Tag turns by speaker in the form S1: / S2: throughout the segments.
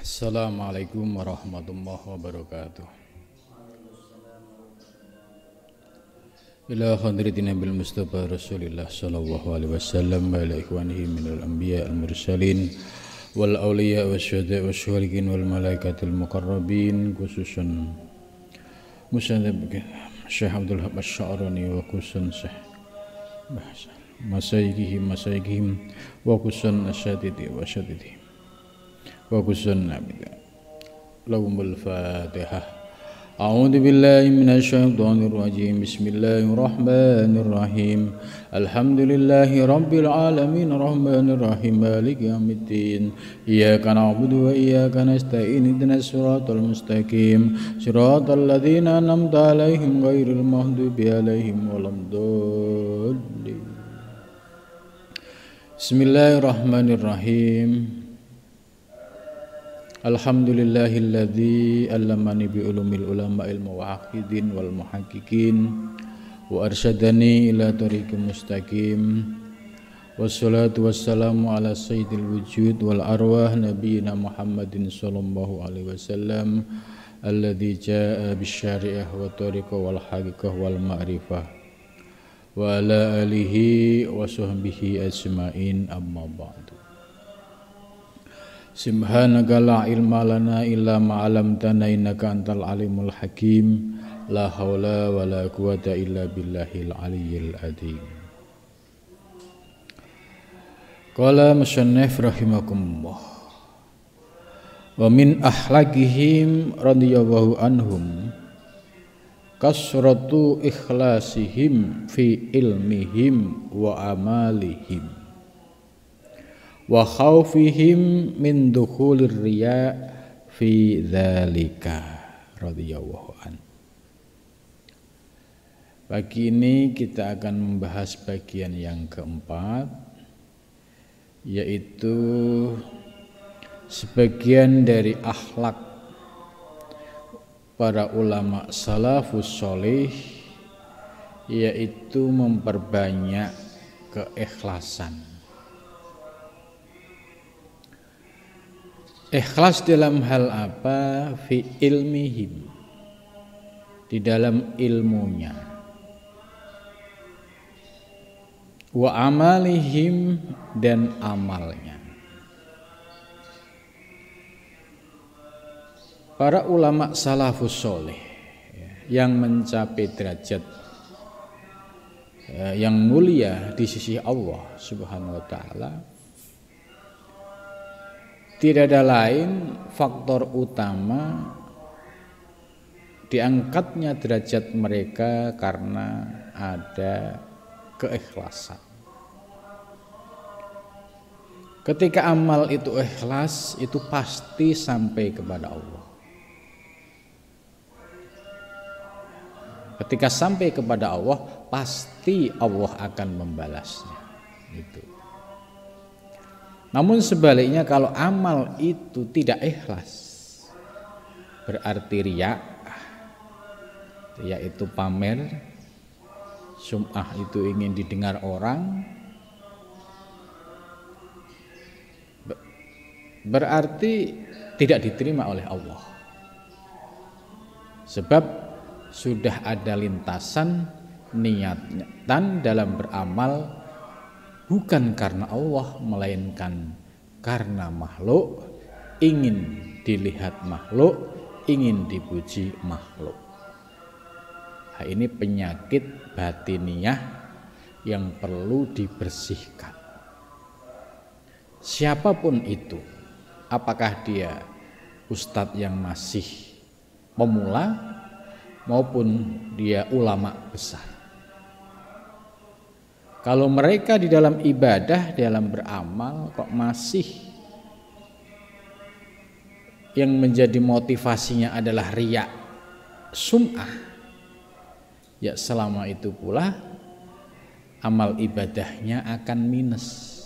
S1: Assalamualaikum warahmatullahi wabarakatuh. Ila hadratin Nabil Mustafa Rasulillah sallallahu alaihi wasallam wa ila ikhwanihi minal anbiya al mursalin wal awliya wasyuhada wasyuhalikin wal malaikatil muqarrabin, khususan Musannab Syekh Abdul Wahab Asy-Sya'rani wa khususan Syekh masayikhihim wa khususan asyadidi wa syadidi wa khususan lahumul fatihah. A'udzu billahi minasyaitonir rajim. Bismillahirrahmanirrahim. Alhamdulillahi rabbil alamin arrahmanir rahim maliki yaumiddin. Iyyaka na'budu wa iyyaka nasta'in ihdinas siratal mustaqim siratal ladzina an'amta 'alaihim ghairil maghdubi 'alaihim waladdallin. Bismillahirrahmanirrahim. Alhamdulillahilladzi allamani bi ulumil ulama'il muwahhidin wal muhaqqiqin wa arsyadani ila tariqim mustaqim. Wassalatu wassalamu ala sayyidil wujud wal arwah nabiyina Muhammadin sallallahu alaihi wasallam alladzi jaa'a bisyari'ah wa tariqah wal haqiqah wal ma'rifah wa ala alihi wa sahbihi ajma'in, amma ba'du. Subhanaka la ilma lana illa ma 'allamtana innaka antal alimul hakim. La haula wala quwata illa billahil aliyyil adzim. Qala musannif rahimakumullah. Wa min ahlakihim radhiyallahu anhum kasratu ikhlasihim fi ilmihim wa amalihim wa khaufihim min dukhulir riya fi dzalika radhiyallahu an. Pagi ini kita akan membahas bagian yang keempat, yaitu sebagian dari akhlak para ulama salafus sholih, yaitu memperbanyak keikhlasan. Ikhlas dalam hal apa? Fi ilmihim, di dalam ilmunya, wa amalihim, dan amalnya. Para ulama salafus sholih yang mencapai derajat yang mulia di sisi Allah Subhanahu wa taala, tidak ada lain faktor utama diangkatnya derajat mereka karena ada keikhlasan. Ketika amal itu ikhlas, itu pasti sampai kepada Allah. Ketika sampai kepada Allah, pasti Allah akan membalasnya. Itu. Namun sebaliknya, kalau amal itu tidak ikhlas, berarti riya, yaitu pamer, sum'ah itu ingin didengar orang, berarti tidak diterima oleh Allah. Sebab sudah ada lintasan niatan dalam beramal bukan karena Allah, melainkan karena makhluk, ingin dilihat makhluk, ingin dipuji makhluk. Nah, ini penyakit batiniyah yang perlu dibersihkan. Siapapun itu, apakah dia ustadz yang masih pemula maupun dia ulama besar, kalau mereka di dalam ibadah, dalam beramal kok masih yang menjadi motivasinya adalah riya, sum'ah, ya selama itu pula amal ibadahnya akan minus,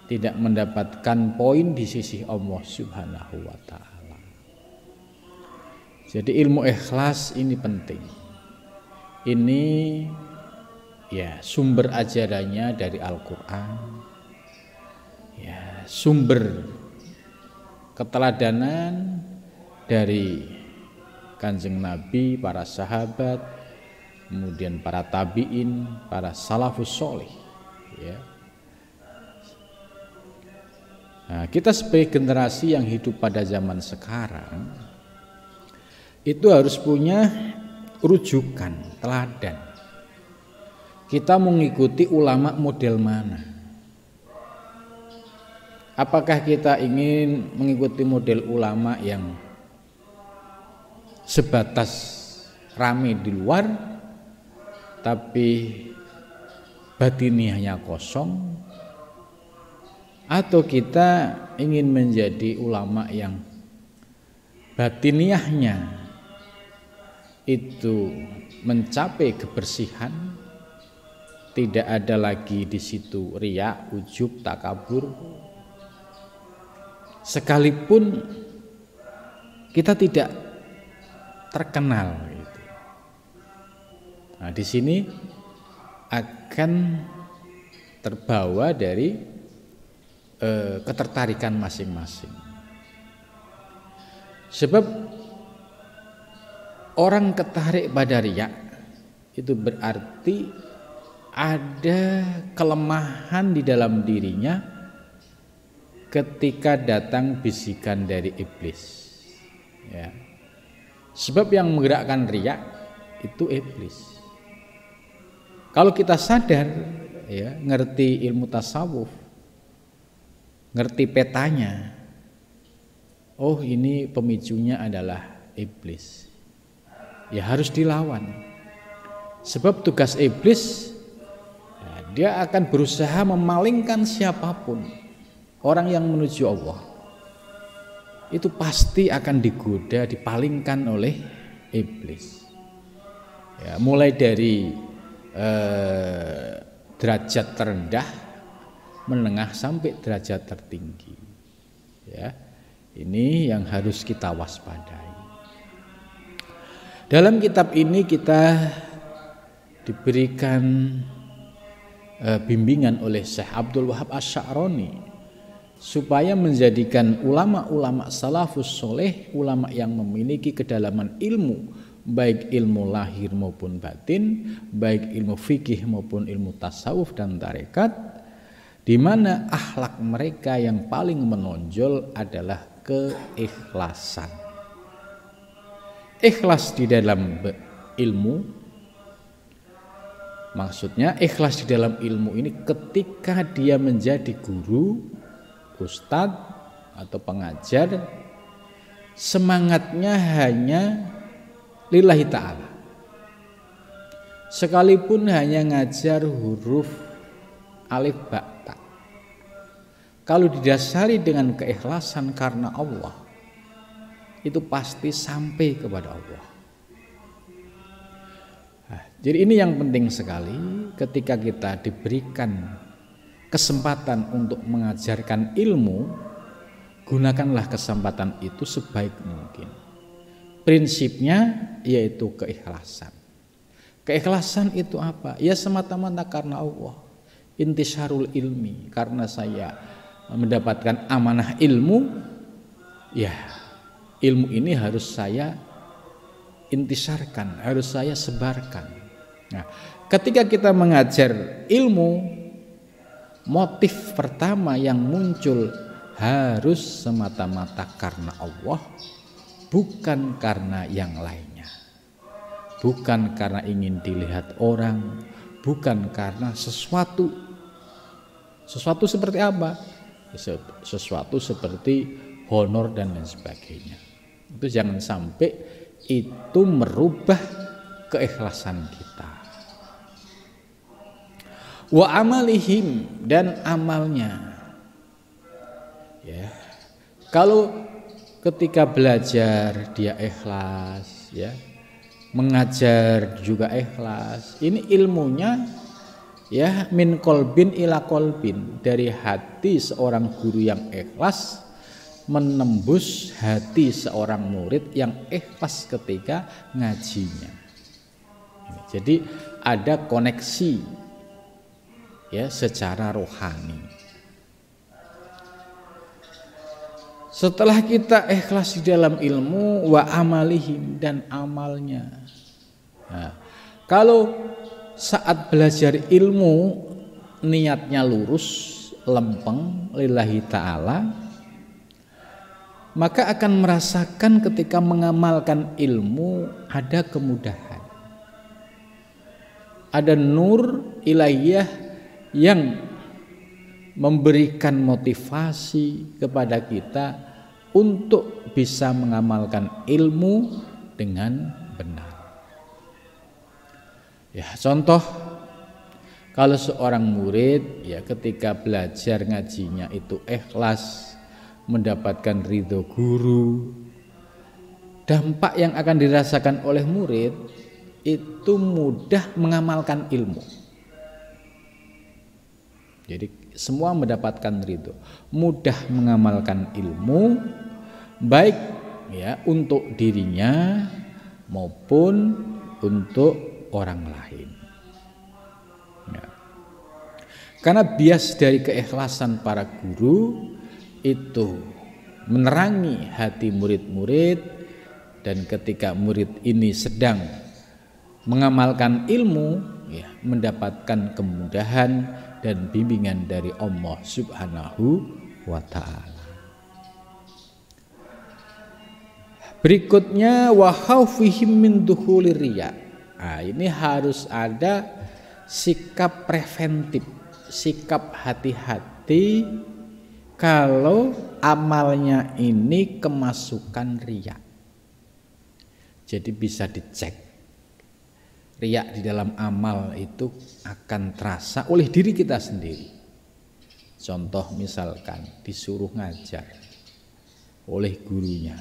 S1: tidak mendapatkan poin di sisi Allah Subhanahu wa taala. Jadi ilmu ikhlas ini penting. Ini ya sumber ajarannya dari Al-Quran, ya sumber keteladanan dari Kanjeng Nabi, para sahabat, kemudian para tabi'in, para salafus sholih, ya. Nah, kita sebagai generasi yang hidup pada zaman sekarang itu harus punya rujukan, teladan. Kita mengikuti ulama model mana? Apakah kita ingin mengikuti model ulama yang sebatas rame di luar tapi batiniahnya kosong, atau kita ingin menjadi ulama yang batiniahnya itu mencapai kebersihan, tidak ada lagi di situ riya, ujub, takabur, sekalipun kita tidak terkenal gitu. Nah, di sini akan terbawa dari ketertarikan masing-masing. Sebab orang ketarik pada riya itu berarti ada kelemahan di dalam dirinya ketika datang bisikan dari iblis, ya. Sebab yang menggerakkan riya itu iblis. Kalau kita sadar, ya, ngerti ilmu tasawuf, ngerti petanya, oh ini pemicunya adalah iblis, ya harus dilawan. Sebab tugas iblis, ya, dia akan berusaha memalingkan siapapun. Orang yang menuju Allah itu pasti akan digoda, dipalingkan oleh iblis, ya, mulai dari derajat terendah, menengah sampai derajat tertinggi, ya. Ini yang harus kita waspadai. Dalam kitab ini kita diberikan bimbingan oleh Syekh Abdul Wahab Asy-Sya'rani supaya menjadikan ulama-ulama salafus soleh, ulama yang memiliki kedalaman ilmu, baik ilmu lahir maupun batin, baik ilmu fikih maupun ilmu tasawuf dan tarekat, di mana akhlak mereka yang paling menonjol adalah keikhlasan. Ikhlas di dalam ilmu, maksudnya ikhlas di dalam ilmu ini ketika dia menjadi guru, ustadz atau pengajar, semangatnya hanya lillahi ta'ala, sekalipun hanya ngajar huruf alif ba ta, kalau didasari dengan keikhlasan karena Allah, itu pasti sampai kepada Allah. Nah, jadi ini yang penting sekali ketika kita diberikan kesempatan untuk mengajarkan ilmu, gunakanlah kesempatan itu sebaik mungkin. Prinsipnya yaitu keikhlasan. Keikhlasan itu apa? Ya semata-mata karena Allah. Intisharul ilmi, karena saya mendapatkan amanah ilmu, ya ilmu ini harus saya intisarkan, harus saya sebarkan. Nah, ketika kita mengajar ilmu, motif pertama yang muncul harus semata-mata karena Allah, bukan karena yang lainnya, bukan karena ingin dilihat orang, bukan karena sesuatu seperti apa, sesuatu seperti honor dan lain sebagainya. Itu jangan sampai itu merubah keikhlasan kita. Wa amalihim, dan amalnya, ya. Kalau ketika belajar dia ikhlas, ya, mengajar juga ikhlas, ini ilmunya ya min kolbin ila kolbin, dari hati seorang guru yang ikhlas menembus hati seorang murid yang ikhlas ketika ngajinya. Jadi ada koneksi, ya, secara rohani. Setelah kita ikhlas di dalam ilmu wa amalihim dan amalnya. Nah, kalau saat belajar ilmu niatnya lurus, lempeng lillahi ta'ala, maka akan merasakan ketika mengamalkan ilmu ada kemudahan. Ada nur ilahiyah yang memberikan motivasi kepada kita untuk bisa mengamalkan ilmu dengan benar. Ya, contoh kalau seorang murid ya ketika belajar ngajinya itu ikhlas, mendapatkan ridho guru, dampak yang akan dirasakan oleh murid itu mudah mengamalkan ilmu. Jadi semua mendapatkan ridho, mudah mengamalkan ilmu, baik ya untuk dirinya maupun untuk orang lain. Ya. Karena bias dari keikhlasan para guru itu menerangi hati murid-murid, dan ketika murid ini sedang mengamalkan ilmu ya, mendapatkan kemudahan dan bimbingan dari Allah Subhanahu wa ta'ala. Berikutnya wa khaufihim min dukhuli riya. Nah, ini harus ada sikap preventif, sikap hati-hati kalau amalnya ini kemasukan riya. Jadi bisa dicek. Riya di dalam amal itu akan terasa oleh diri kita sendiri. Contoh misalkan disuruh ngajar oleh gurunya.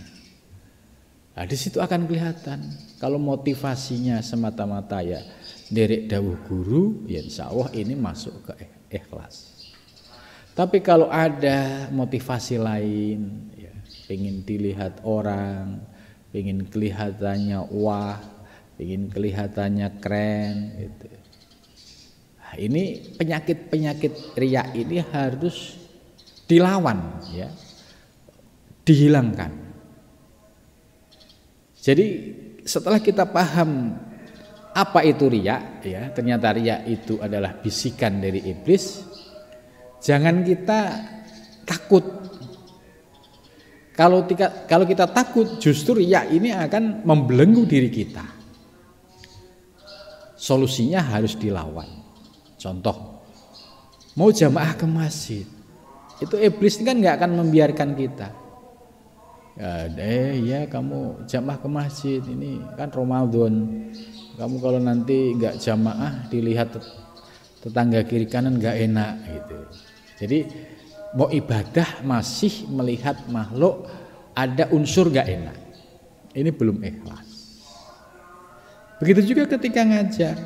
S1: Nah, di situ akan kelihatan kalau motivasinya semata-mata ya derek dawuh guru, ya insya Allah ini masuk ke ikhlas. Tapi kalau ada motivasi lain, ya, pengen dilihat orang, pengen kelihatannya wah, ingin kelihatannya keren gitu. Nah, ini penyakit riya ini harus dilawan ya, dihilangkan. Jadi setelah kita paham apa itu riya ya, ternyata riya itu adalah bisikan dari iblis. Jangan kita takut. Kalau kita takut, justru riya ini akan membelenggu diri kita. Solusinya harus dilawan. Contoh, mau jamaah ke masjid, itu iblis kan nggak akan membiarkan kita. Ya kamu jamaah ke masjid, ini kan Ramadan. Kamu kalau nanti nggak jamaah dilihat tetangga kiri kanan nggak enak gitu. Jadi mau ibadah masih melihat makhluk ada unsur nggak enak. Ini belum ikhlas. Begitu juga ketika ngajar,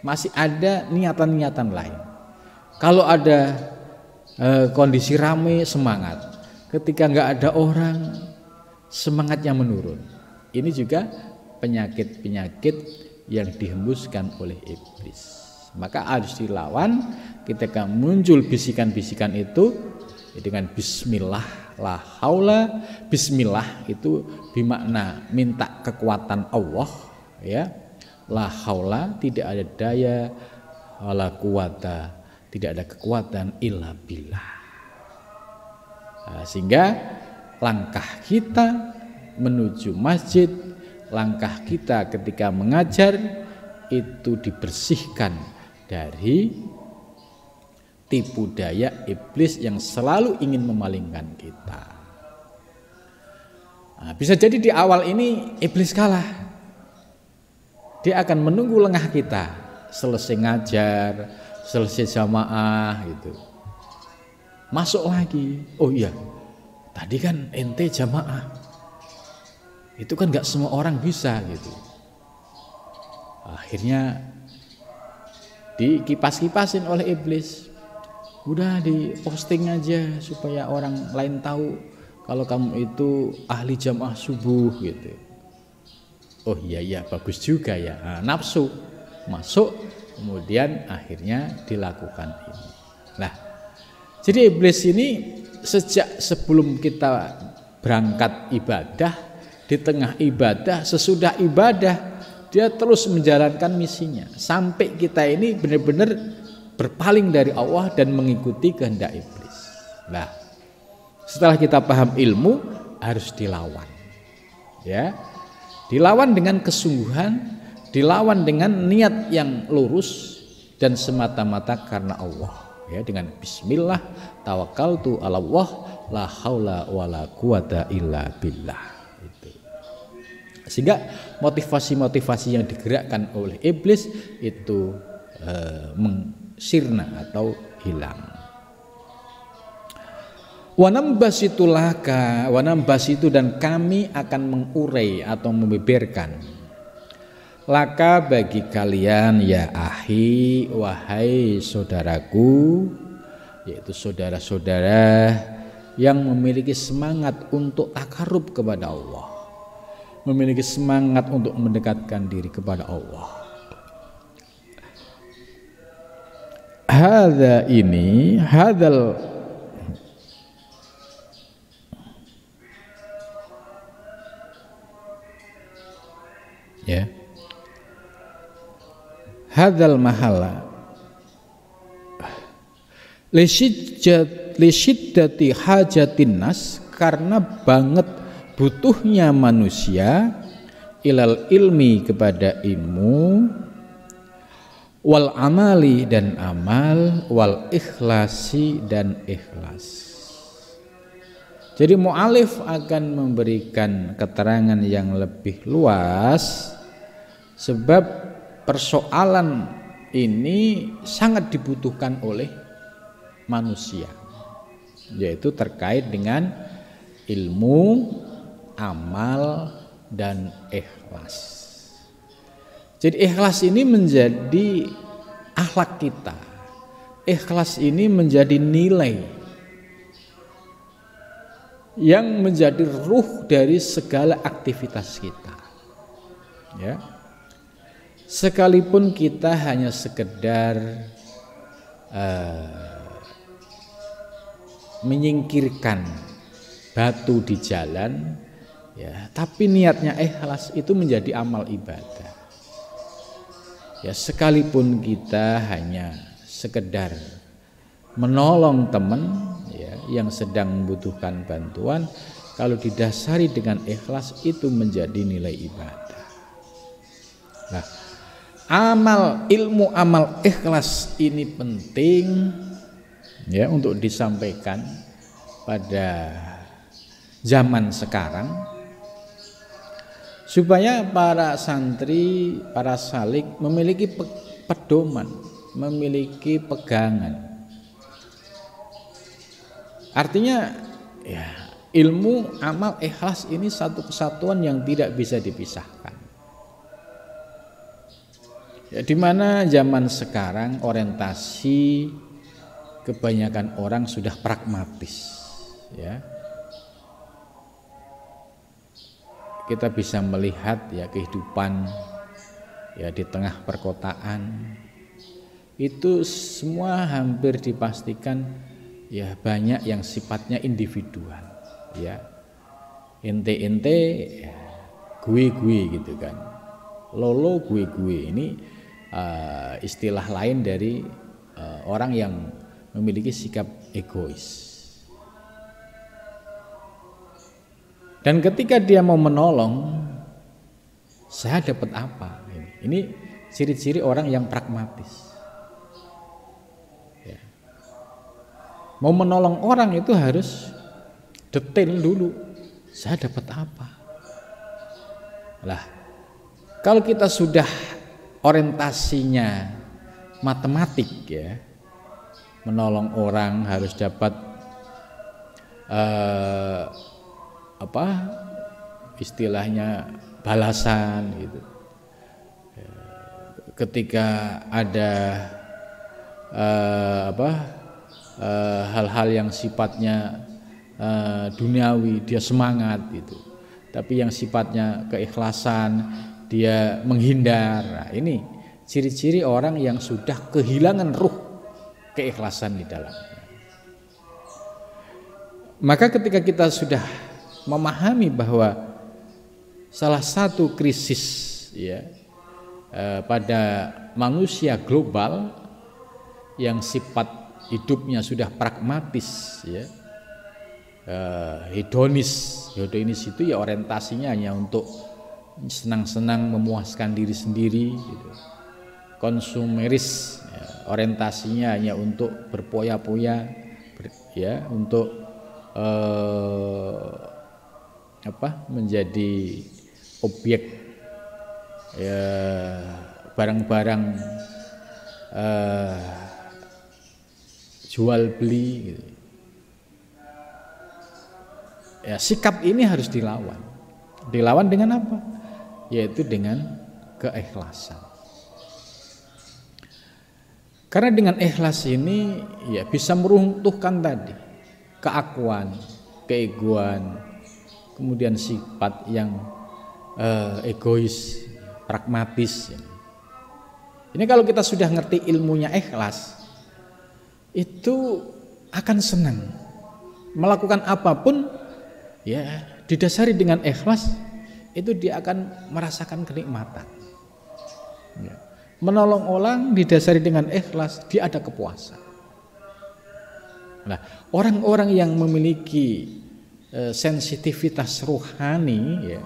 S1: masih ada niatan-niatan lain. Kalau ada kondisi ramai semangat, ketika nggak ada orang semangatnya menurun. Ini juga penyakit-penyakit yang dihembuskan oleh iblis. Maka harus dilawan ketika muncul bisikan-bisikan itu dengan bismillah. La haula, bismillah itu bermakna minta kekuatan Allah ya. La haula tidak ada daya, wala quwata tidak ada kekuatan illa billah. Nah, sehingga langkah kita menuju masjid, langkah kita ketika mengajar itu dibersihkan dari tipu daya iblis yang selalu ingin memalingkan kita. Nah, bisa jadi di awal ini iblis kalah. Dia akan menunggu lengah kita selesai ngajar, selesai jamaah gitu. Masuk lagi. Oh iya, tadi kan ente jamaah. Itu kan gak semua orang bisa gitu. Akhirnya dikipas-kipasin oleh iblis. Udah di posting aja supaya orang lain tahu kalau kamu itu ahli jamaah subuh gitu. Oh iya bagus juga ya. Nah, nafsu masuk, kemudian akhirnya dilakukan ini. Nah, jadi iblis ini sejak sebelum kita berangkat ibadah, di tengah ibadah, sesudah ibadah, dia terus menjalankan misinya sampai kita ini benar-benar berpaling dari Allah dan mengikuti kehendak iblis. Nah, setelah kita paham ilmu, harus dilawan. Ya. Dilawan dengan kesungguhan, dilawan dengan niat yang lurus dan semata-mata karena Allah. Ya, dengan bismillah tawakkaltu 'ala Allah la haula wala quwata illa billah. Itu. Sehingga motivasi-motivasi yang digerakkan oleh iblis itu sirna atau hilang. Wanambasitu laka, wanambasitu dan kami akan mengurai atau membeberkan laka bagi kalian ya ahi, wahai saudaraku, yaitu saudara-saudara yang memiliki semangat untuk takarub kepada Allah, memiliki semangat untuk mendekatkan diri kepada Allah. Hadzal mahala lisyiddati hajatin nas, karena banget butuhnya manusia ilal ilmi kepada ilmu, wal amali dan amal, wal ikhlasi dan ikhlas. Jadi mu'alif akan memberikan keterangan yang lebih luas, sebab persoalan ini sangat dibutuhkan oleh manusia, yaitu terkait dengan ilmu, amal, dan ikhlas. Jadi ikhlas ini menjadi akhlak kita, ikhlas ini menjadi nilai yang menjadi ruh dari segala aktivitas kita. Ya. Sekalipun kita hanya sekedar menyingkirkan batu di jalan, ya, tapi niatnya ikhlas itu menjadi amal ibadah. Ya, sekalipun kita hanya sekedar menolong teman, ya, yang sedang membutuhkan bantuan, kalau didasari dengan ikhlas itu menjadi nilai ibadah. Nah, ilmu amal ikhlas ini penting, ya, untuk disampaikan pada zaman sekarang, supaya para santri, para salik memiliki pedoman, memiliki pegangan. Artinya, ya, ilmu amal ikhlas ini satu kesatuan yang tidak bisa dipisahkan. Ya, di mana zaman sekarang orientasi kebanyakan orang sudah pragmatis, ya. Kita bisa melihat, ya, kehidupan, ya, di tengah perkotaan itu semua hampir dipastikan, ya, banyak yang sifatnya individual, ya. Ente ya, gue gitu kan. Lolo gue ini istilah lain dari orang yang memiliki sikap egois. Dan ketika dia mau menolong, saya dapat apa? Ini ciri-ciri orang yang pragmatis. Ya. Mau menolong orang itu harus detail dulu. Saya dapat apa? Lah, kalau kita sudah orientasinya matematik, ya, menolong orang harus dapat istilahnya balasan gitu. Ketika ada hal-hal yang sifatnya duniawi, dia semangat gitu. Tapi yang sifatnya keikhlasan, dia menghindar. Nah, ini ciri-ciri orang yang sudah kehilangan ruh keikhlasan di dalamnya. Maka ketika kita sudah memahami bahwa salah satu krisis ya pada manusia global yang sifat hidupnya sudah pragmatis ya, hedonis itu ya orientasinya hanya untuk senang-senang memuaskan diri sendiri gitu. Konsumeris ya, orientasinya hanya untuk berpoya-poya ya, untuk menjadi objek ya, barang-barang jual beli gitu. Ya, sikap ini harus dilawan. Dilawan dengan apa? Yaitu dengan keikhlasan. Karena dengan ikhlas ini ya bisa meruntuhkan tadi keakuan, keegoan, kemudian sifat yang egois, pragmatis. Ini kalau kita sudah ngerti ilmunya ikhlas, itu akan senang melakukan apapun ya didasari dengan ikhlas, itu dia akan merasakan kenikmatan. Ya. Menolong orang didasari dengan ikhlas, dia ada kepuasan. Nah, orang-orang yang memiliki sensitivitas rohani ya,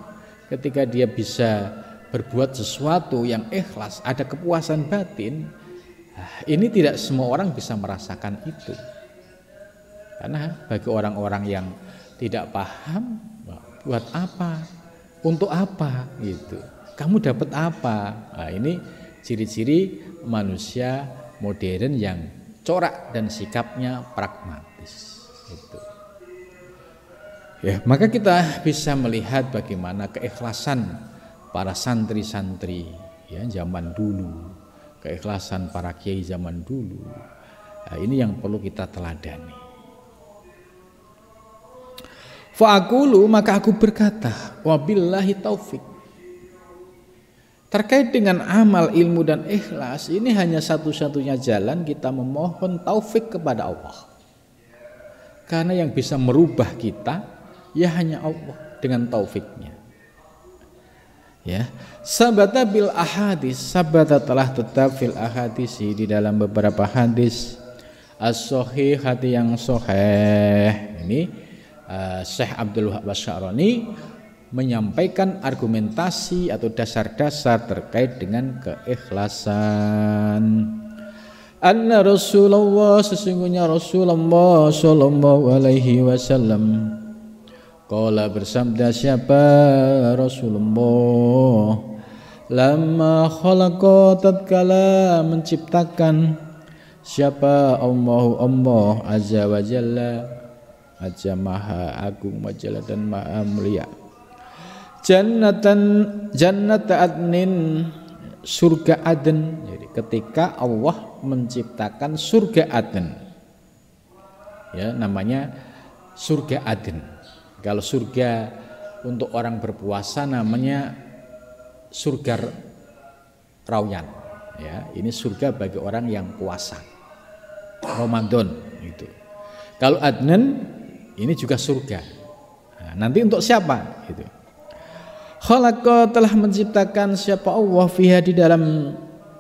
S1: ketika dia bisa berbuat sesuatu yang ikhlas, ada kepuasan batin, ini tidak semua orang bisa merasakan itu. Karena bagi orang-orang yang tidak paham, buat apa? Untuk apa gitu? Kamu dapat apa? Nah, ini ciri-ciri manusia modern yang corak dan sikapnya pragmatis gitu. Ya, maka kita bisa melihat bagaimana keikhlasan para santri-santri ya zaman dulu, keikhlasan para kiai zaman dulu. Nah, ini yang perlu kita teladani. Fa'aqulu, maka aku berkata, wabillahi taufik. Terkait dengan amal, ilmu dan ikhlas, ini hanya satu-satunya jalan kita memohon taufik kepada Allah. Karena yang bisa merubah kita ya hanya Allah dengan taufiknya. Ya, sabata bil ahadis, sabata telah tetap fil ahadisi di dalam beberapa hadis as-sahih, hati yang sahih. Ini Syekh Abdul Wahab Asy'arani menyampaikan argumentasi atau dasar-dasar terkait dengan keikhlasan. Anna Rasulullah, sesungguhnya Rasulullah sallallahu alaihi wasallam, qala bersabda, siapa Rasulullah, lamma khalaqa, tatkala menciptakan, siapa Allah azza wa jalla, azza maha agung wa jalla dan maha mulia, jannat adnin, surga Aden. Jadi ketika Allah menciptakan surga Aden ya, namanya surga Aden. Kalau surga untuk orang berpuasa namanya surga Rauyan ya, ini surga bagi orang yang puasa Ramadan itu. Kalau Adnan ini juga surga. Nah, nanti untuk siapa gitu? Khalaqa, telah menciptakan siapa Allah fiha, di dalam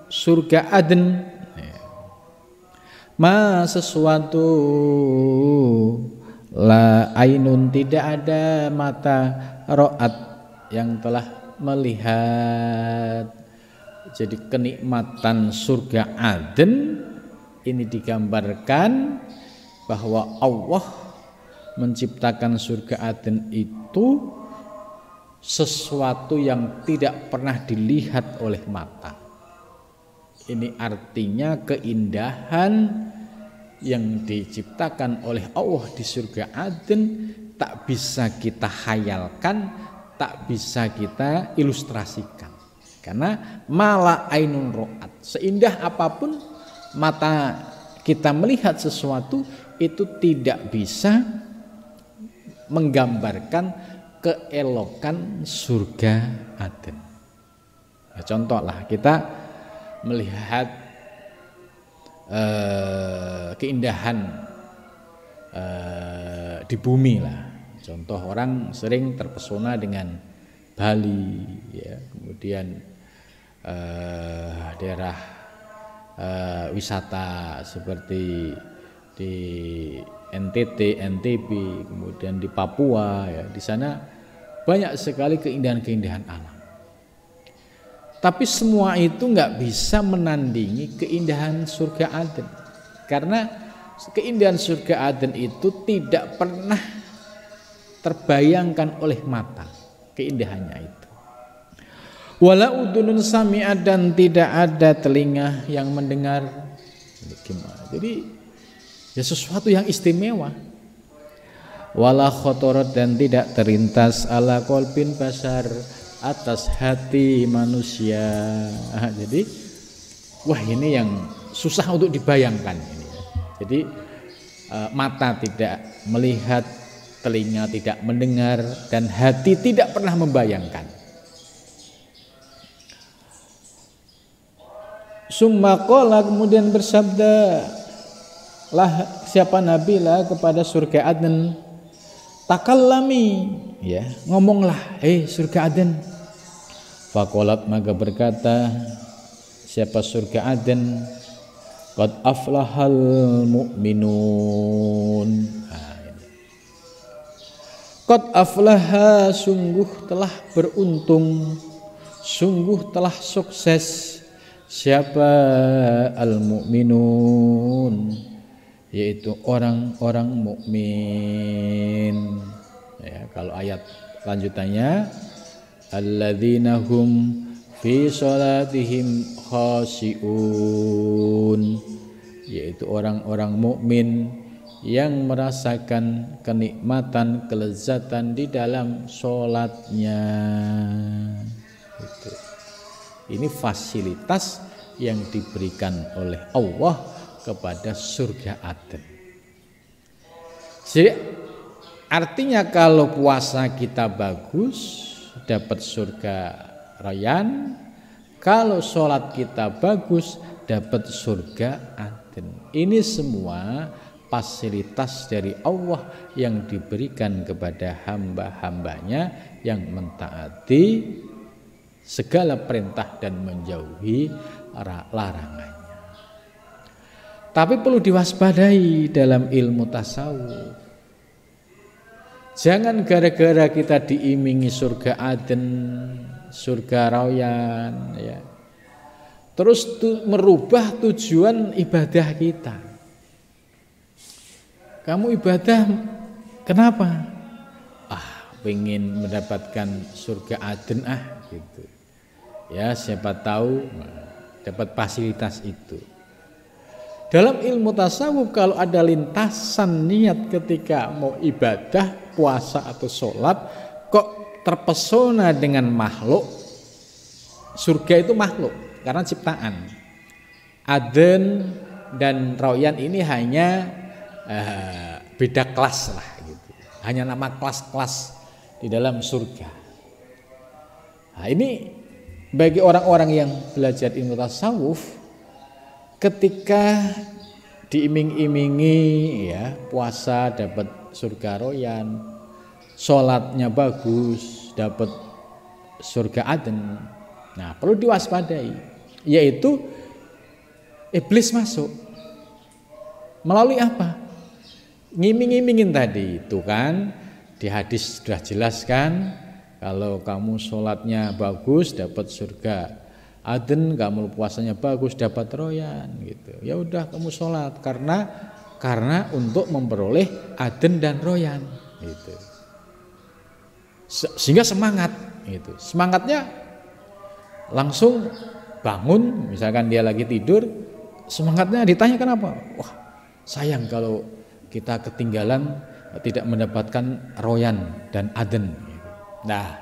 S1: surga Aden, ma sesuatu, la ainun tidak ada mata, ro'at yang telah melihat. Jadi kenikmatan surga Aden ini digambarkan bahwa Allah menciptakan surga Aden itu sesuatu yang tidak pernah dilihat oleh mata. Ini artinya keindahan yang diciptakan oleh Allah di surga Aden tak bisa kita khayalkan, tak bisa kita ilustrasikan. Karena mala ainun ro'at, seindah apapun mata kita melihat sesuatu itu tidak bisa menggambarkan keelokan surga Aden. Ya, contohlah kita melihat keindahan di bumi lah. Contoh orang sering terpesona dengan Bali, ya, kemudian daerah wisata seperti di NTT, NTB, kemudian di Papua, ya, di sana banyak sekali keindahan-keindahan alam. Tapi semua itu nggak bisa menandingi keindahan surga Aden, karena keindahan surga Aden itu tidak pernah terbayangkan oleh mata, keindahannya itu. Wala udunun sami'at, dan tidak ada telinga yang mendengar. Jadi ya sesuatu yang istimewa. Wala khotorot, dan tidak terlintas ala qalbin basar, atas hati manusia. Jadi wah, ini yang susah untuk dibayangkan ini. Jadi mata tidak melihat, telinga tidak mendengar, dan hati tidak pernah membayangkan. Summa qala, kemudian bersabda lah siapa Nabi lah kepada surga Aden, takallami, ya, ngomonglah, surga Aden. Faqalat, maka berkata siapa surga Aden, qad aflahal mu'minun. Qad aflaha, sungguh telah beruntung, sungguh telah sukses siapa al-mu'minun, yaitu orang-orang mukmin. Ya, kalau ayat lanjutannya alladzina hum fi sholatihim khashi'un, yaitu orang-orang mukmin yang merasakan kenikmatan, kelezatan di dalam sholatnya. Ini fasilitas yang diberikan oleh Allah kepada surga Aden. Jadi artinya kalau puasa kita bagus dapat surga Rayyan, kalau sholat kita bagus dapat surga Aden. Ini semua fasilitas dari Allah yang diberikan kepada hamba-hambanya yang mentaati segala perintah dan menjauhi larangannya. Tapi perlu diwaspadai dalam ilmu tasawuf. Jangan gara-gara kita diimingi surga Aden, surga Rayyan, ya, terus merubah tujuan ibadah kita. Kamu ibadah kenapa? Pengen mendapatkan surga Aden gitu. Ya, siapa tahu dapat fasilitas itu. Dalam ilmu tasawuf kalau ada lintasan niat ketika mau ibadah, puasa atau sholat, kok terpesona dengan makhluk, surga itu makhluk karena ciptaan. Aden dan Rayyan ini hanya beda kelas lah gitu. Hanya nama kelas-kelas di dalam surga. Nah, ini bagi orang-orang yang belajar ilmu tasawuf, ketika diiming-imingi, ya, puasa dapat surga Rayyan, sholatnya bagus dapat surga Aden. Nah, perlu diwaspadai, yaitu iblis masuk melalui apa? Ngiming-ngimingin tadi itu kan, di hadis sudah jelaskan. Kalau kamu sholatnya bagus dapat surga Aden, kamu puasanya bagus dapat Rayyan gitu. Ya udah kamu sholat karena untuk memperoleh Aden dan Rayyan gitu. Sehingga semangat gitu. Semangatnya langsung bangun, misalkan dia lagi tidur, semangatnya ditanya kenapa? Wah, sayang kalau kita ketinggalan tidak mendapatkan Rayyan dan Aden. Nah,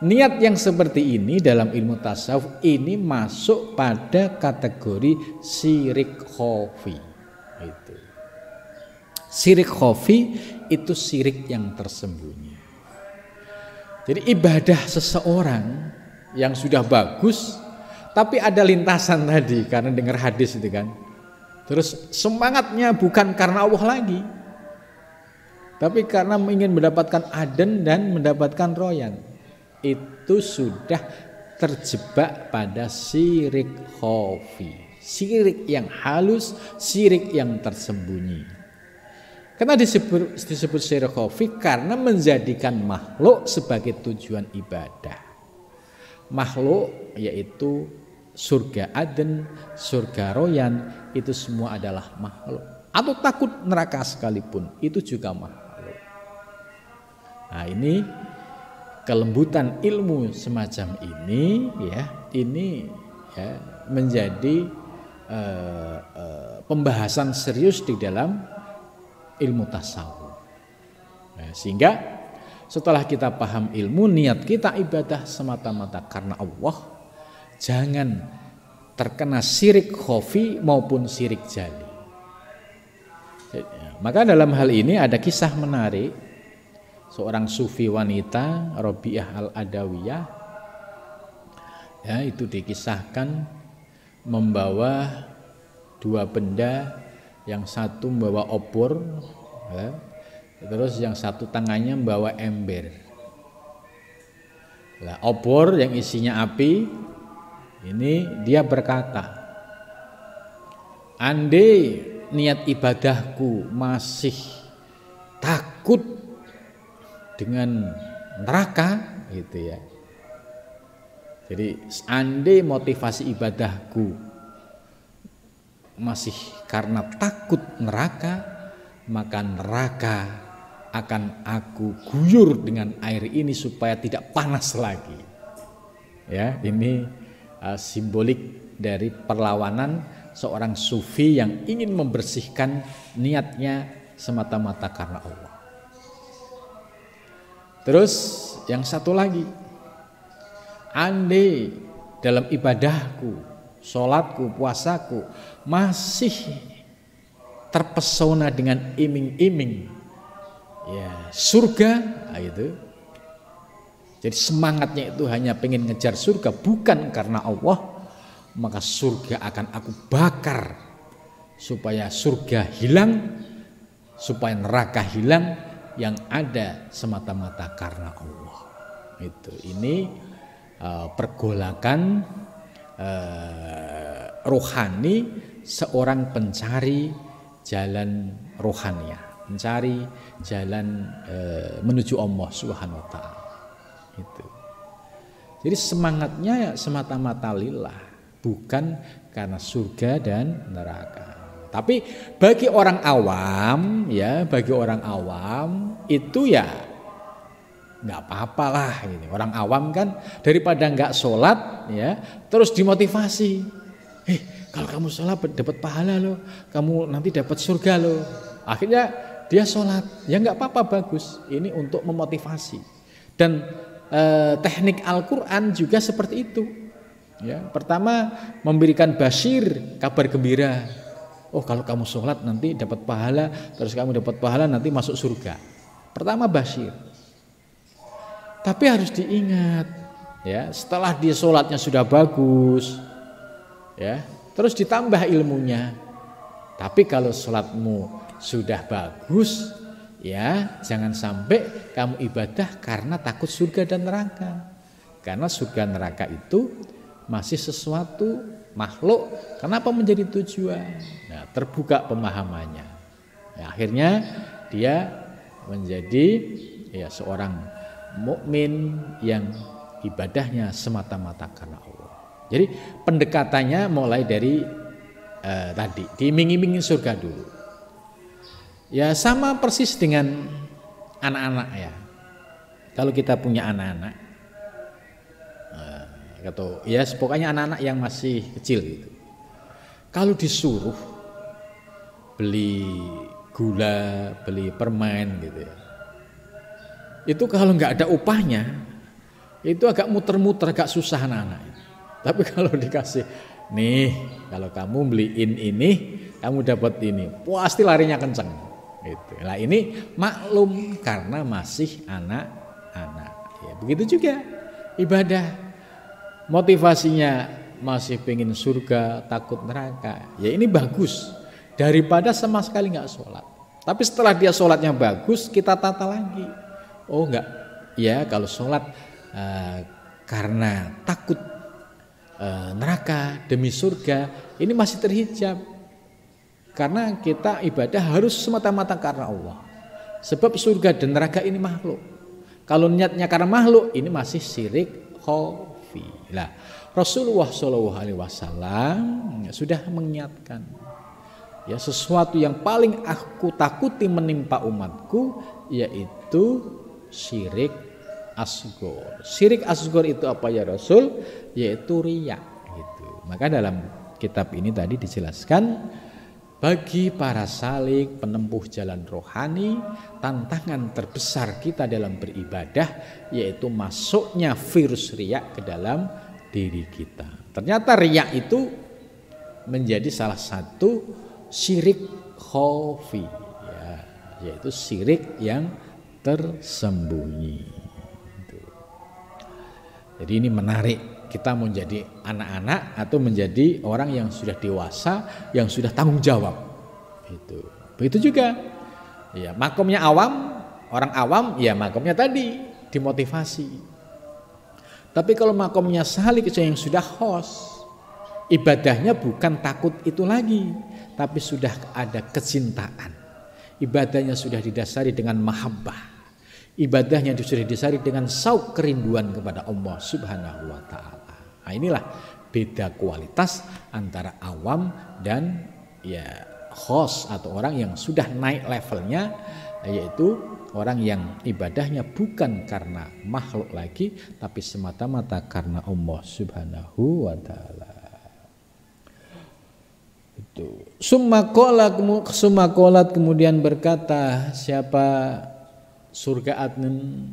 S1: niat yang seperti ini dalam ilmu tasawuf ini masuk pada kategori syirik khafi. Itu. Syirik khafi itu syirik yang tersembunyi. Jadi ibadah seseorang yang sudah bagus, tapi ada lintasan tadi karena dengar hadis itu kan. Terus semangatnya bukan karena Allah lagi, Tapi karena ingin mendapatkan aden dan mendapatkan royan, itu sudah terjebak pada syirik khafi, syirik yang halus, syirik yang tersembunyi. Karena disebut syirik khafi karena menjadikan makhluk sebagai tujuan ibadah. Makhluk yaitu surga aden, surga royan, itu semua adalah makhluk. Atau takut neraka sekalipun, itu juga makhluk. Nah, ini kelembutan ilmu semacam ini menjadi pembahasan serius di dalam ilmu tasawuf. Nah, sehingga setelah kita paham ilmu, niat kita ibadah semata-mata karena Allah, jangan terkena syirik khafi maupun syirik jali. Maka dalam hal ini ada kisah menarik. Seorang sufi wanita, Rabi'ah al-Adawiyah, ya, itu dikisahkan membawa dua benda, yang satu membawa obor, ya, terus yang satu tangannya membawa ember. Nah, obor yang isinya api, ini dia berkata, andai niat ibadahku masih takut dengan neraka, gitu ya. Jadi andai motivasi ibadahku masih karena takut neraka, maka neraka akan aku guyur dengan air ini supaya tidak panas lagi. Ya, ini simbolik dari perlawanan seorang sufi yang ingin membersihkan niatnya semata-mata karena Allah. Terus yang satu lagi, andai dalam ibadahku, sholatku, puasaku masih terpesona dengan iming-iming, ya, surga, itu. Jadi semangatnya itu hanya pengen ngejar surga, bukan karena Allah, maka surga akan aku bakar supaya surga hilang, supaya neraka hilang. Yang ada semata-mata karena Allah. Ini pergolakan rohani seorang pencari jalan rohaniah, mencari jalan menuju Allah Subhanahu wa taala. Itu. Jadi semangatnya semata-mata lillah, bukan karena surga dan neraka. Tapi bagi orang awam, itu ya nggak apa-apa lah. Ini orang awam kan daripada nggak sholat, ya, terus dimotivasi. Kalau kamu sholat dapat pahala loh, kamu nanti dapat surga loh. Akhirnya dia sholat, ya nggak apa-apa, bagus. Ini untuk memotivasi. Dan teknik Al-Quran juga seperti itu. Ya, pertama memberikan basyir, kabar gembira. Oh, kalau kamu sholat nanti dapat pahala, terus kamu dapat pahala nanti masuk surga. Pertama basyir. Tapi harus diingat, ya, setelah dia sholatnya sudah bagus, ya, terus ditambah ilmunya. Tapi kalau sholatmu sudah bagus, ya, jangan sampai kamu ibadah karena takut surga dan neraka. Karena surga neraka itu masih sesuatu makhluk, kenapa menjadi tujuan? Nah, terbuka pemahamannya. Nah, akhirnya dia menjadi, ya, seorang mukmin yang ibadahnya semata-mata karena Allah. Jadi pendekatannya mulai dari tadi diiming-imingin surga dulu. Ya, sama persis dengan anak-anak, ya. Kalau kita punya anak-anak, atau ya pokoknya anak-anak yang masih kecil gitu, kalau disuruh beli gula, beli permen gitu ya, itu kalau nggak ada upahnya itu agak muter-muter, agak susah anak-anak. Tapi kalau dikasih, nih, kalau kamu beliin ini kamu dapat ini, pasti larinya kenceng gitu. Nah, ini maklum karena masih anak-anak, ya. Begitu juga ibadah, motivasinya masih pengen surga, takut neraka, ya ini bagus daripada sama sekali nggak sholat. Tapi setelah dia sholatnya bagus, kita tata lagi. Oh enggak, ya kalau sholat karena takut neraka demi surga, ini masih terhijab. Karena kita ibadah harus semata-mata karena Allah. Sebab surga dan neraka ini makhluk. Kalau niatnya karena makhluk, ini masih syirik khafi. Nah, Rasulullah SAW sudah mengingatkan, ya sesuatu yang paling aku takuti menimpa umatku yaitu syirik asghar. Syirik asghar itu apa ya Rasul? Yaitu riya gitu. Maka dalam kitab ini tadi dijelaskan, bagi para salik penempuh jalan rohani, tantangan terbesar kita dalam beribadah yaitu masuknya virus riya ke dalam diri kita. Ternyata riya itu menjadi salah satu syirik khafi, ya, yaitu syirik yang tersembunyi. Jadi ini menarik, kita mau jadi anak-anak atau menjadi orang yang sudah dewasa, yang sudah tanggung jawab. Begitu juga, ya makomnya awam, orang awam, ya makomnya tadi dimotivasi. Tapi kalau makomnya salik yang sudah khos, ibadahnya bukan takut itu lagi, tapi sudah ada kecintaan. Ibadahnya sudah didasari dengan mahabbah. Ibadahnya sudah didasari dengan sauk kerinduan kepada Allah Subhanahu wa ta'ala. Nah, inilah beda kualitas antara awam dan ya khos atau orang yang sudah naik levelnya, yaitu orang yang ibadahnya bukan karena makhluk lagi tapi semata-mata karena Allah Subhanahu wa ta'ala. Summa qalat kemudian berkata siapa surga Adnan,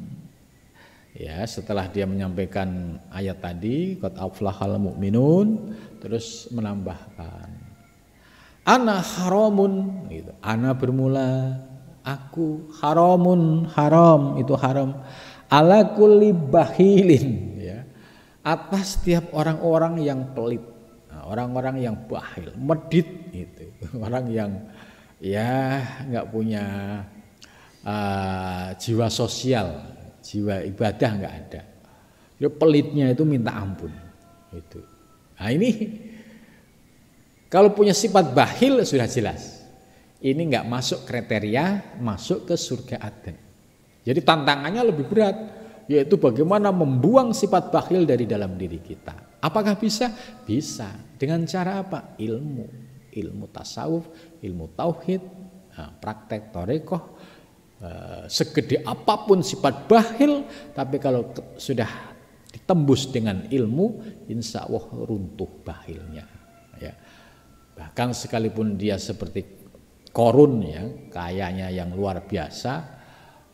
S1: ya setelah dia menyampaikan ayat tadi qad aflahal mu'minun, terus menambahkan ana haramun gitu. Ana bermula aku, haramun haram itu haram, ala kulli bahilin, ya atas setiap orang-orang yang pelit, orang-orang yang bahil, medit itu, orang yang ya nggak punya jiwa sosial, jiwa ibadah nggak ada. Dia pelitnya itu minta ampun. Itu. Nah ini kalau punya sifat bakhil sudah jelas. Ini nggak masuk kriteria masuk ke surga Aden. Jadi tantangannya lebih berat, yaitu bagaimana membuang sifat bakhil dari dalam diri kita. Apakah bisa? Bisa. Dengan cara apa? Ilmu tasawuf, ilmu tauhid, praktek torekoh. Segede apapun sifat bakhil, tapi kalau sudah ditembus dengan ilmu, insya Allah runtuh bakhilnya. Ya. Bahkan sekalipun dia seperti Korun, ya kayanya yang luar biasa,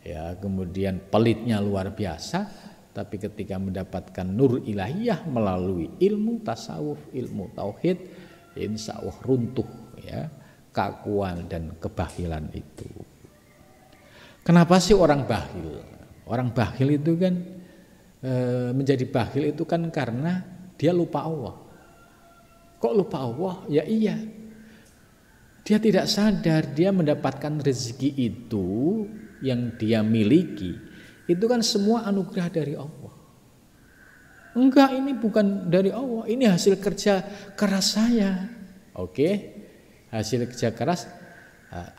S1: ya kemudian pelitnya luar biasa, tapi ketika mendapatkan nur ilahiyah melalui ilmu tasawuf, ilmu tauhid, insya Allah runtuh ya keakuan dan kebakhilan itu. Kenapa sih orang bakhil? Orang bakhil itu kan menjadi bakhil itu kan karena dia lupa Allah. Kok lupa Allah? Ya iya. Dia tidak sadar dia mendapatkan rezeki itu yang dia miliki. Itu kan semua anugerah dari Allah. Enggak, ini bukan dari Allah. Ini hasil kerja keras saya. Oke. Hasil kerja keras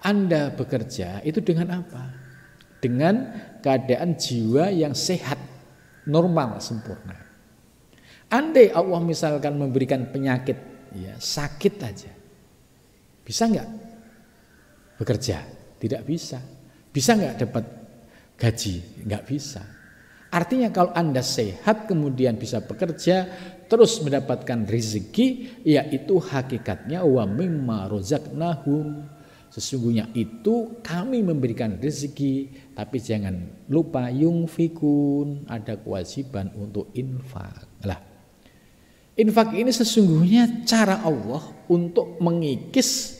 S1: Anda bekerja itu dengan apa? Dengan keadaan jiwa yang sehat, normal, sempurna. Andai Allah misalkan memberikan penyakit, ya sakit aja, bisa nggak bekerja? Tidak bisa. Bisa nggak dapat gaji? Nggak bisa. Artinya kalau Anda sehat kemudian bisa bekerja, terus mendapatkan rezeki, yaitu hakikatnya wa mimma razaqnahum. Sesungguhnya itu kami memberikan rezeki, tapi jangan lupa yungfikun, ada kewajiban untuk infak. Lah, infak ini sesungguhnya cara Allah untuk mengikis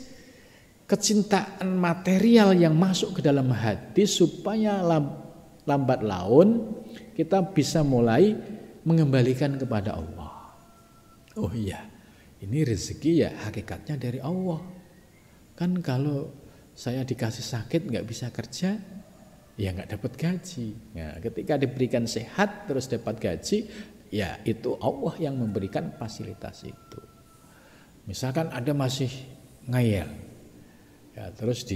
S1: kecintaan material yang masuk ke dalam hati supaya lambat laun kita bisa mulai mengembalikan kepada Allah. Oh iya, ini rezeki ya hakikatnya dari Allah. Kan kalau saya dikasih sakit nggak bisa kerja, ya nggak dapat gaji. Nah, ketika diberikan sehat terus dapat gaji, ya itu Allah yang memberikan fasilitas itu. Misalkan ada masih ngayal, ya terus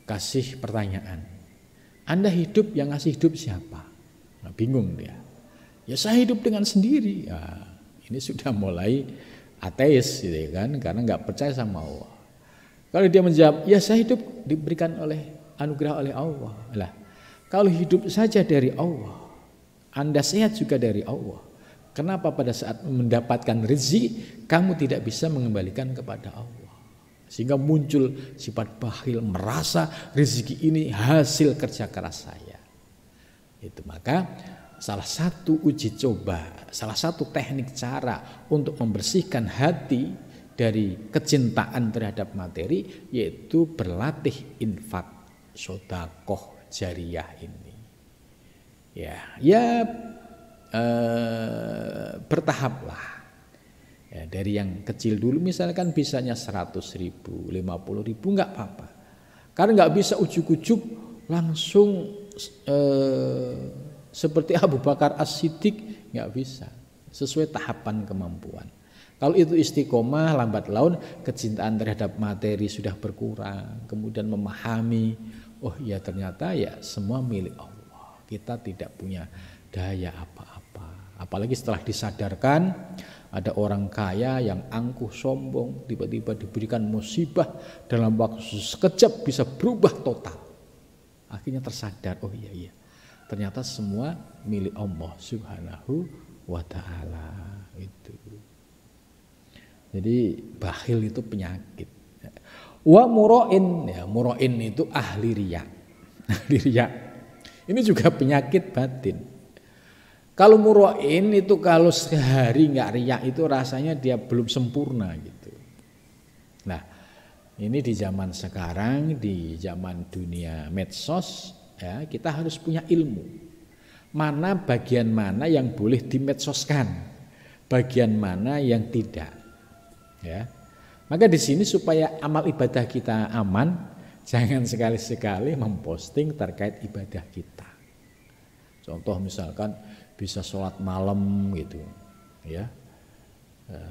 S1: kasih pertanyaan, Anda hidup, yang ngasih hidup siapa? Nah, bingung dia. Ya saya hidup dengan sendiri. Ya, ini sudah mulai ateis, gitu kan? Karena nggak percaya sama Allah. Kalau dia menjawab, ya saya hidup diberikan oleh anugerah oleh Allah. Lah, kalau hidup saja dari Allah, Anda sehat juga dari Allah. Kenapa pada saat mendapatkan rezeki kamu tidak bisa mengembalikan kepada Allah? Sehingga muncul sifat bakhil, merasa rezeki ini hasil kerja keras saya. Itu maka salah satu uji coba, salah satu teknik cara untuk membersihkan hati dari kecintaan terhadap materi, yaitu berlatih infak, sedekah jariyah ini. Ya bertahaplah. Ya, dari yang kecil dulu misalkan bisanya 100.000, 50.000 nggak apa-apa. Karena nggak bisa ujuk-ujuk langsung seperti Abu Bakar As-Siddiq, nggak bisa. Sesuai tahapan kemampuan. Kalau itu istiqomah, lambat laun kecintaan terhadap materi sudah berkurang, kemudian memahami, oh ya ternyata ya semua milik Allah, kita tidak punya daya apa-apa. Apalagi setelah disadarkan ada orang kaya yang angkuh sombong, tiba-tiba diberikan musibah, dalam waktu sekejap bisa berubah total. Akhirnya tersadar, oh iya ternyata semua milik Allah Subhanahu wa ta'ala. Itu. Jadi bakhil itu penyakit. Wa muroin, ya muroin itu ahli riya. Ahli riya. Ini juga penyakit batin. Kalau muroin itu kalau sehari nggak riya itu rasanya dia belum sempurna gitu. Nah, ini di zaman sekarang, di zaman dunia medsos, ya kita harus punya ilmu. Mana bagian mana yang boleh dimedsoskan, bagian mana yang tidak. Ya, maka di sini supaya amal ibadah kita aman, jangan sekali-sekali memposting terkait ibadah kita. Contoh misalkan bisa sholat malam gitu, ya,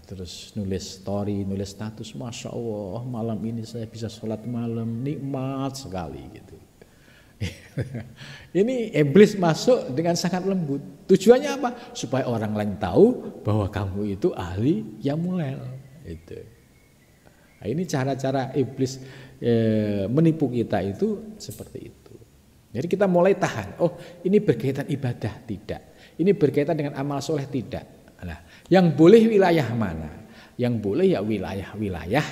S1: terus nulis story, nulis status, masya Allah malam ini saya bisa sholat malam, nikmat sekali gitu. Ini iblis masuk dengan sangat lembut. Tujuannya apa? Supaya orang lain tahu bahwa kamu itu ahli qiyamul lail. Itu. Nah, ini cara-cara iblis menipu kita itu seperti itu. Jadi kita mulai tahan. Oh, ini berkaitan ibadah tidak. Ini berkaitan dengan amal soleh tidak. Nah, yang boleh wilayah mana? Yang boleh ya wilayah-wilayah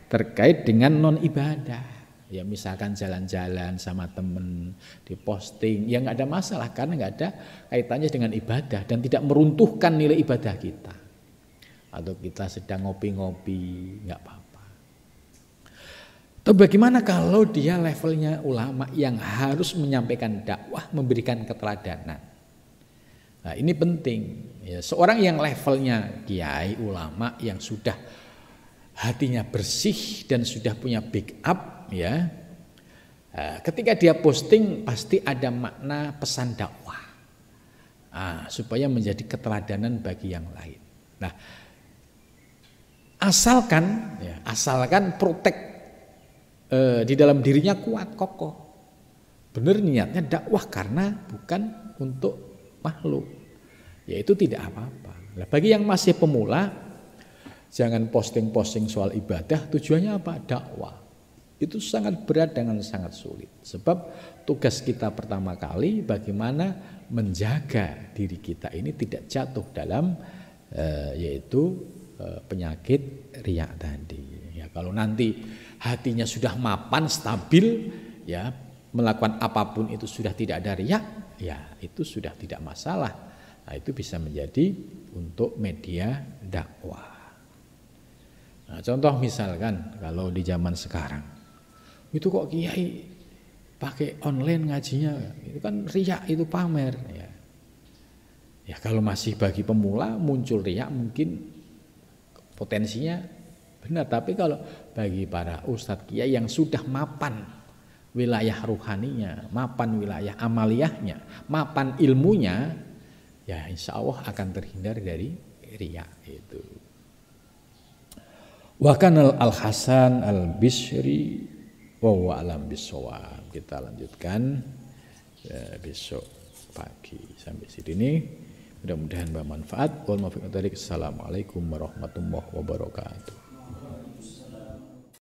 S1: terkait dengan non ibadah. Ya misalkan jalan-jalan sama temen, diposting, ya nggak ada masalah karena nggak ada kaitannya dengan ibadah dan tidak meruntuhkan nilai ibadah kita. Atau kita sedang ngopi-ngopi, nggak apa-apa. Atau bagaimana kalau dia levelnya ulama yang harus menyampaikan dakwah, memberikan keteladanan. Nah ini penting. Ya, seorang yang levelnya kiai ulama yang sudah hatinya bersih dan sudah punya backup, ya. Ketika dia posting pasti ada makna pesan dakwah, supaya menjadi keteladanan bagi yang lain. Nah, asalkan protek di dalam dirinya kuat, kokoh. Benar niatnya dakwah karena bukan untuk makhluk. Ya itu tidak apa-apa. Nah, bagi yang masih pemula, jangan posting-posting soal ibadah. Tujuannya apa? Dakwah. Itu sangat berat dan sangat sulit. Sebab tugas kita pertama kali bagaimana menjaga diri kita ini tidak jatuh dalam yaitu penyakit riya tadi. Ya, kalau nanti hatinya sudah mapan, stabil, ya melakukan apapun itu sudah tidak ada riya, ya itu sudah tidak masalah. Nah, itu bisa menjadi untuk media dakwah. Nah, contoh misalkan kalau di zaman sekarang itu kok kiai pakai online ngajinya, itu kan riya, itu pamer. Ya kalau masih bagi pemula muncul riya mungkin potensinya benar. Tapi kalau bagi para ustadz kiai yang sudah mapan wilayah ruhaninya, mapan wilayah amaliyahnya, mapan ilmunya, ya insya Allah akan terhindar dari riya itu. Wa kanal Al-Hasan Al-Bisri wa huwa alam bisawab. Kita lanjutkan besok pagi sampai sini. Mudah-mudahan bermanfaat. Wal muwaffiq. Assalamualaikum warahmatullahi wabarakatuh.